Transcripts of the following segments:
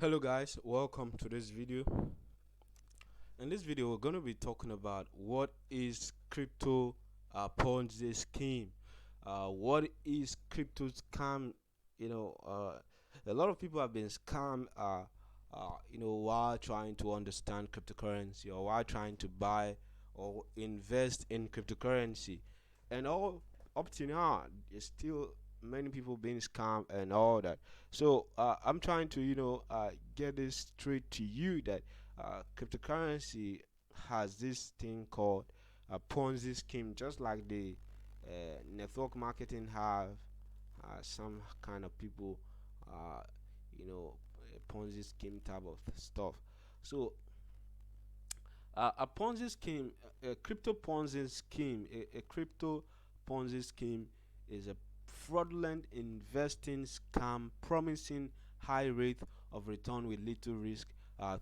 Hello guys, welcome to this video. In this video we're going to be talking about what is crypto Ponzi scheme. What is crypto scam? A lot of people have been scammed while trying to understand cryptocurrency or while trying to buy or invest in cryptocurrency. And all up to now there's still many people being scammed and all that. So I'm trying to get this straight to you that cryptocurrency has this thing called a Ponzi scheme, just like the network marketing have some kind of people, uh, Ponzi scheme type of stuff. So a Ponzi scheme, a crypto Ponzi scheme, a crypto Ponzi scheme is a fraudulent investing scam promising high rate of return with little risk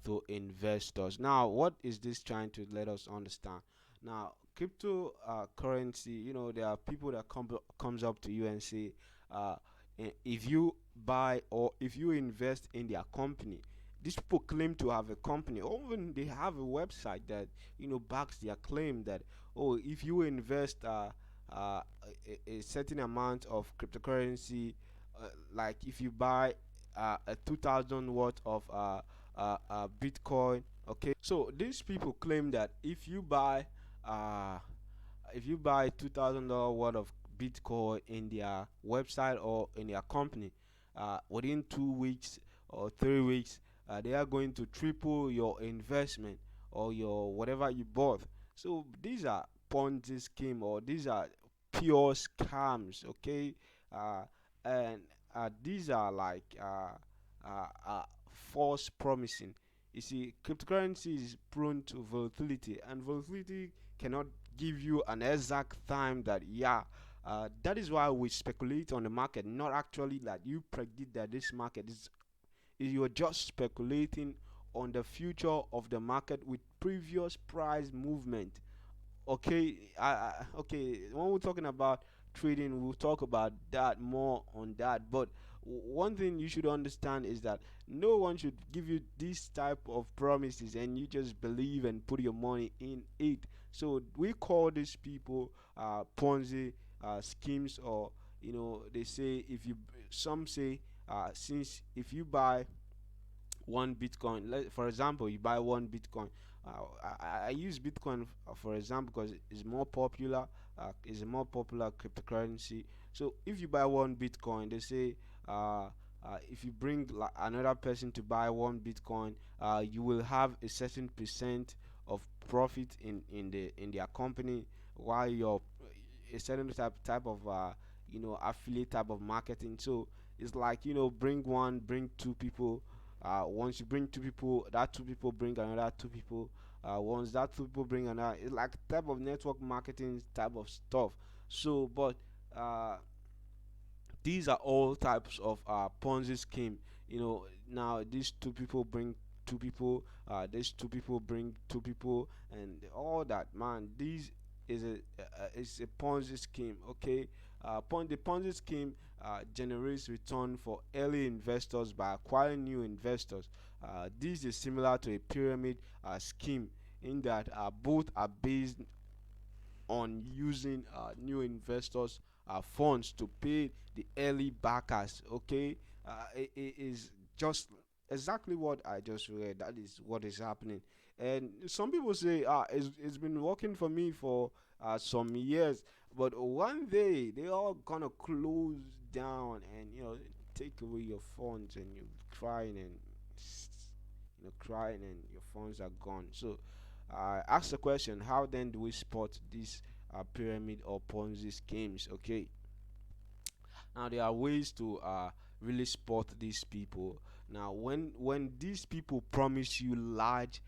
to investors. Now, what is this trying to let us understand? Now, crypto currency, there are people that comes up to you and say, uh, if you buy or if you invest in their company, these people claim to have a company, or even they have a website that backs their claim that, oh, if you invest a certain amount of cryptocurrency, like if you buy a 2000 worth of Bitcoin. Okay, so these people claim that uh, if you buy $2,000 worth of Bitcoin in their website or in their company, within 2 weeks or 3 weeks, they are going to triple your investment or your whatever you bought. So these are Ponzi scheme, or these are pure scams. Okay, uh, and these are like false promising. You see, cryptocurrency is prone to volatility, and volatility cannot give you an exact time that, yeah, that is why we speculate on the market, not actually that you predict that this market is you're just speculating on the future of the market with previous price movement. Okay, okay, when we're talking about trading, we'll talk about that more on that. But one thing you should understand is that no one should give you this type of promises and you just believe and put your money in it. So we call these people Ponzi schemes, or they say, if you some say, since if you buy one Bitcoin. For example, you buy one Bitcoin. I use Bitcoin for example because it's more popular. It's a more popular cryptocurrency. So if you buy one Bitcoin, they say, if you bring another person to buy one Bitcoin, you will have a certain percent of profit in their company, while you're a certain type of affiliate type of marketing. So it's like, bring one, bring two people. Once you bring two people, that two people bring another two people. Once that two people bring another, it's like type of network marketing type of stuff. So, but these are all types of Ponzi scheme. Now these two people bring two people, these two people bring two people, and all that. Man, these is a Ponzi scheme. Okay, the Ponzi scheme generates return for early investors by acquiring new investors. This is similar to a pyramid scheme in that both are based on using new investors' funds to pay the early backers. Okay, it is just exactly what I just read. That is what is happening. And some people say, it's been working for me for some years, but one day they all gonna close down and take away your funds, and you're crying and crying and your funds are gone. So ask the question: how then do we spot these pyramid or Ponzi schemes? Okay, now there are ways to really spot these people. Now, when these people promise you large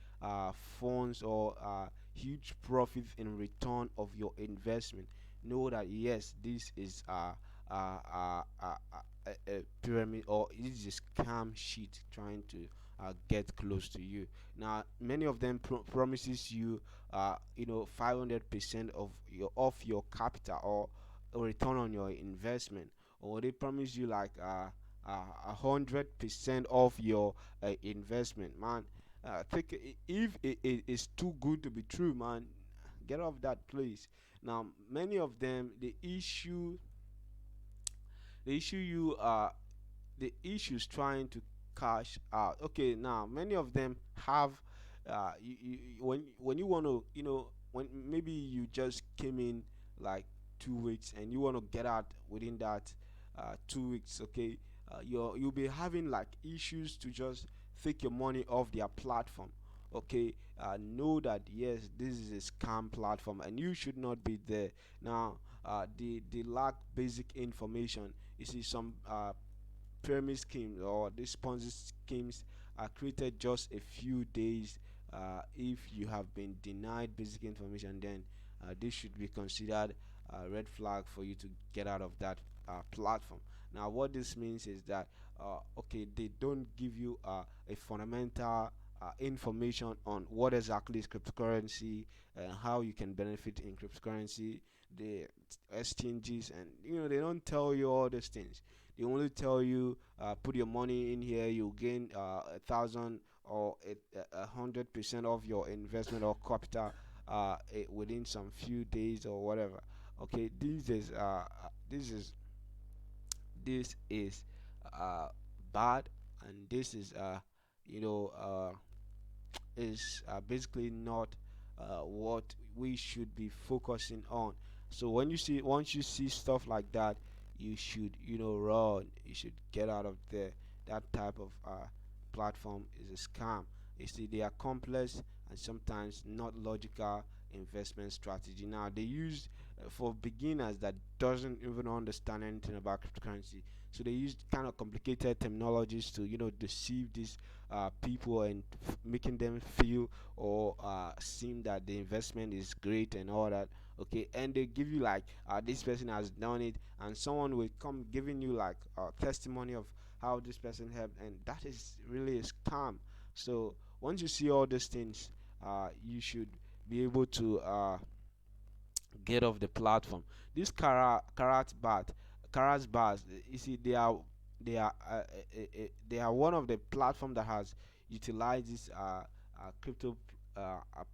funds or huge profit in return of your investment, know that yes, this is a pyramid, or it is a scam sheet trying to get close to you. Now, many of them promises you 500% of your capital, or a return on your investment, or they promise you like 100% of your investment, man. Think if it is too good to be true, man, get off that place. Now, many of them, the issue you the issues trying to cash out. Okay, now many of them have when you want to, when maybe you just came in like 2 weeks and you want to get out within that 2 weeks. Okay, you'll be having like issues to just take your money off their platform. Okay, know that yes, this is a scam platform and you should not be there. Now, they lack basic information. You see, some pyramid schemes or these Ponzi schemes are created just a few days. If you have been denied basic information, then this should be considered a red flag for you to get out of that platform. Now, what this means is that okay, they don't give you a fundamental information on what exactly is cryptocurrency and how you can benefit in cryptocurrency, the exchanges, and they don't tell you all these things. They only tell you put your money in here, you gain 1,000 or 100% of your investment or capital within some few days or whatever. Okay, this is uh, bad, and this you know uh, is basically not what we should be focusing on. So once you see stuff like that, you should run. You should get out of there. That type of platform is a scam. You see, they are complex and sometimes not logical investment strategy. Now they use for beginners that doesn't even understand anything about cryptocurrency. So they use kind of complicated terminologies to deceive these people and making them feel or seem that the investment is great and all that. Okay, and they give you like this person has done it, and someone will come giving you like testimony of how this person helped, and that is really a scam. So once you see all these things, you should be able to get off the platform. This karat bars, you see, they are one of the platform that has utilized this crypto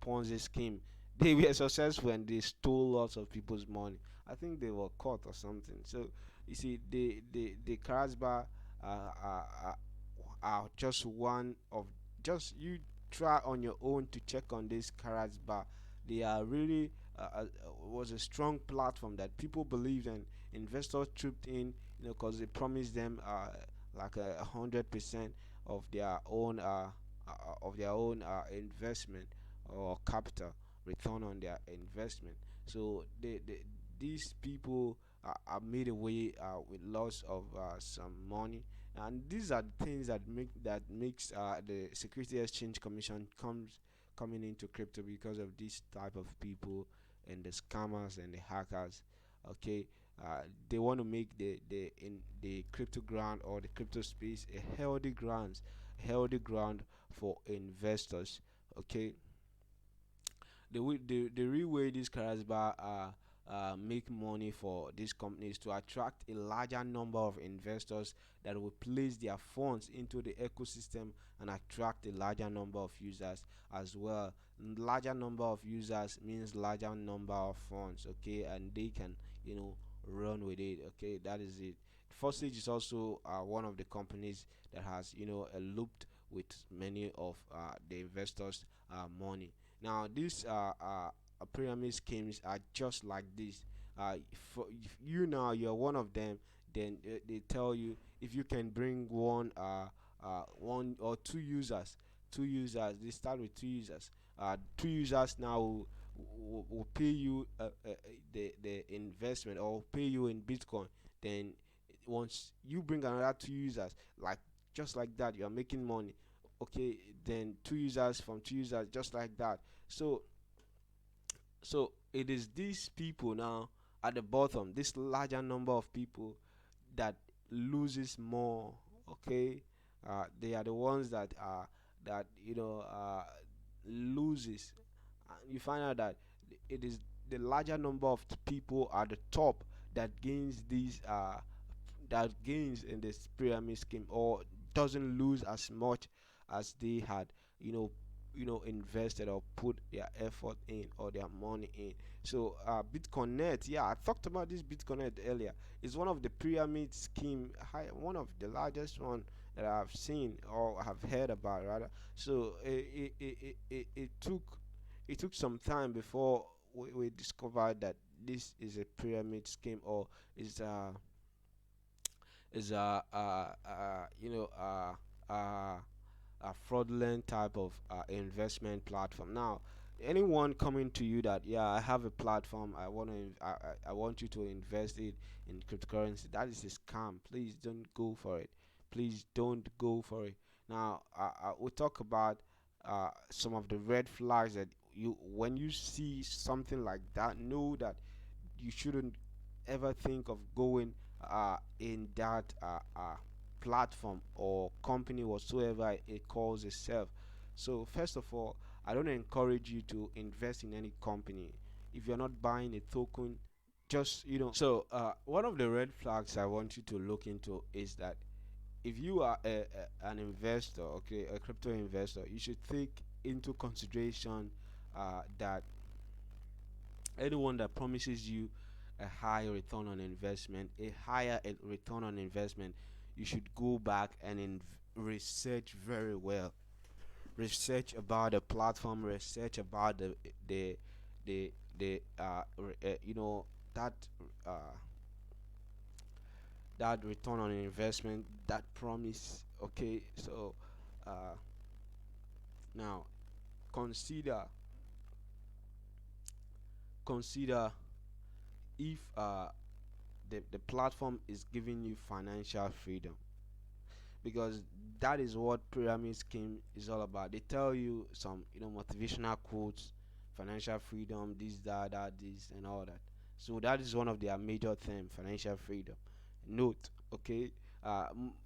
Ponzi scheme. They were successful and they stole lots of people's money. I think they were caught or something. So you see, the karat bar are just one of just you try on your own to check on this karat bar. They are really was a strong platform that people believed and investors trooped in, because they promised them like 100% of their own investment or capital return on their investment. So these people are made away with loss of some money, and these are the things that makes the Security Exchange Commission comes coming into crypto because of this type of people and the scammers and the hackers. Okay, they want to make the crypto ground or the crypto space a healthy ground for investors. Okay, the real way these Carasba make money for these companies to attract a larger number of investors that will place their funds into the ecosystem and attract a larger number of users as well. Larger number of users means larger number of funds, okay, and they can run with it. Okay, that is it. Forsage is also one of the companies that has looped with many of the investors money. Now these pyramid schemes are just like this. If you now you're one of them, then they tell you if you can bring one or two users. They start with two users. Two users now will pay you the investment or pay you in Bitcoin. Then once you bring another two users, like just like that, you are making money. Okay, then two users from two users, just like that. So so it is these people now at the bottom, this larger number of people that loses more. Okay, they are the ones that loses. You find out that it is the larger number of people at the top that gains these that gains in this pyramid scheme or doesn't lose as much as they had, you know, invested or put their effort in or their money in. So BitConnect, yeah, I talked about this BitConnect earlier. It's one of the pyramid scheme, one of the largest one that I've seen or have heard about rather. So it took some time before we discovered that this is a pyramid scheme or is you know a fraudulent type of investment platform. Now, anyone coming to you that yeah, I have a platform, I want to, I want you to invest it in cryptocurrency. That is a scam. Please don't go for it. Please don't go for it. Now, we'll talk about some of the red flags that you, when you see something like that, know that you shouldn't ever think of going in that platform or company whatsoever it calls itself. So first of all, I don't encourage you to invest in any company if you're not buying a token. Just so one of the red flags I want you to look into is that if you are an investor, okay, a crypto investor, you should take into consideration that anyone that promises you a high return on investment, a higher return on investment, you should go back and research very well. Research about the platform, research about you know, that uh, that return on investment, that promise. Okay, so uh, now consider consider if the platform is giving you financial freedom, because that is what pyramid scheme is all about. They tell you some motivational quotes, financial freedom, this, that, this, and all that. So that is one of their major themes, financial freedom. Note, okay,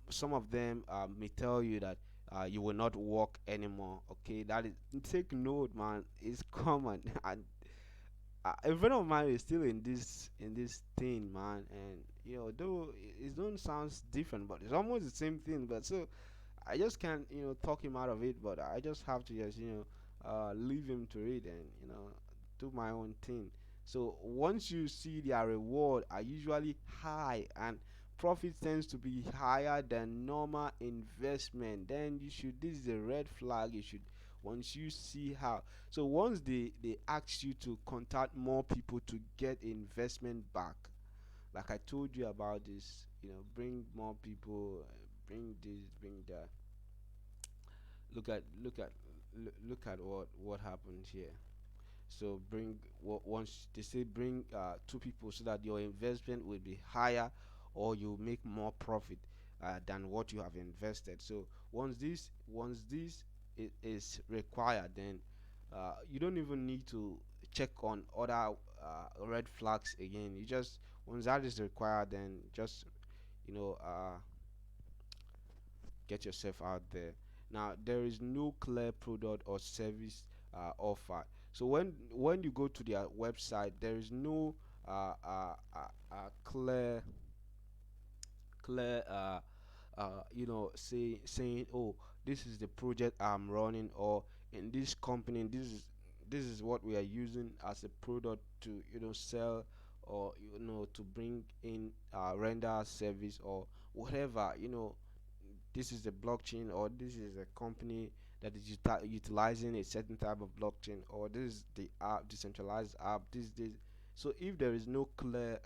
some of them may tell you that you will not work anymore. Okay, that is, take note, man. It's common, and a friend of mine is still in this thing, man, and though it don't sounds different, but it's almost the same thing. But so I just can't talk him out of it, but I just have to just leave him to it and do my own thing. So once you see their reward are usually high and profit tends to be higher than normal investment, then you should, this is a red flag. You should, once you see how, so once they ask you to contact more people to get investment back, like I told you about this, bring more people, bring this, bring that. Look at what happened here. So bring once they say bring two people so that your investment will be higher or you make more profit than what you have invested. So once this is required, then you don't even need to check on other red flags again. You just, once that is required, then just you know uh, get yourself out there. Now there is no clear product or service offered. So when you go to their website, there is no clear saying, oh, this is the project I'm running, or in this company this is what we are using as a product to sell, or to bring in render service or whatever. This is a blockchain, or this is a company that is utilizing a certain type of blockchain, or this is the app, decentralized app, this. So if there is no clear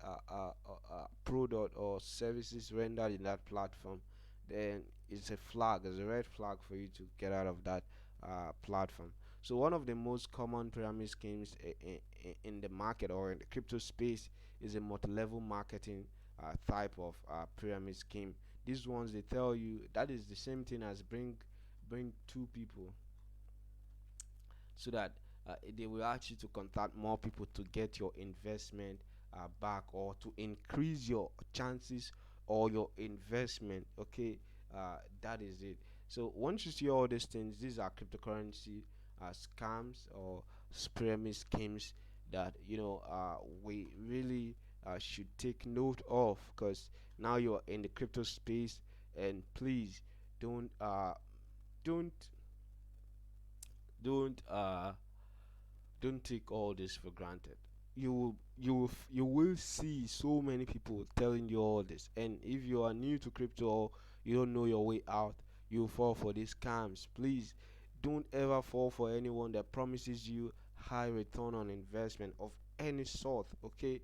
product or services rendered in that platform, then it's a flag, it's a red flag for you to get out of that platform. So one of the most common pyramid schemes in the market or in the crypto space is a multi-level marketing type of pyramid scheme. These ones, they tell you that is the same thing as bring two people, so that they will ask you to contact more people to get your investment back, or to increase your chances or your investment. Okay, that is it. So once you see all these things, these are cryptocurrency scams or pyramid schemes that we really should take note of, because Now you're in the crypto space, and please don't don't don't don't take all this for granted. You will see so many people telling you all this, and if you are new to crypto or you don't know your way out, you fall for these scams. Please don't ever fall for anyone that promises you high return on investment of any sort. Okay,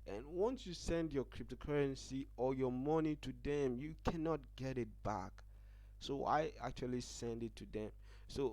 and once you send your cryptocurrency or your money to them, you cannot get it back. So I actually send it to them. So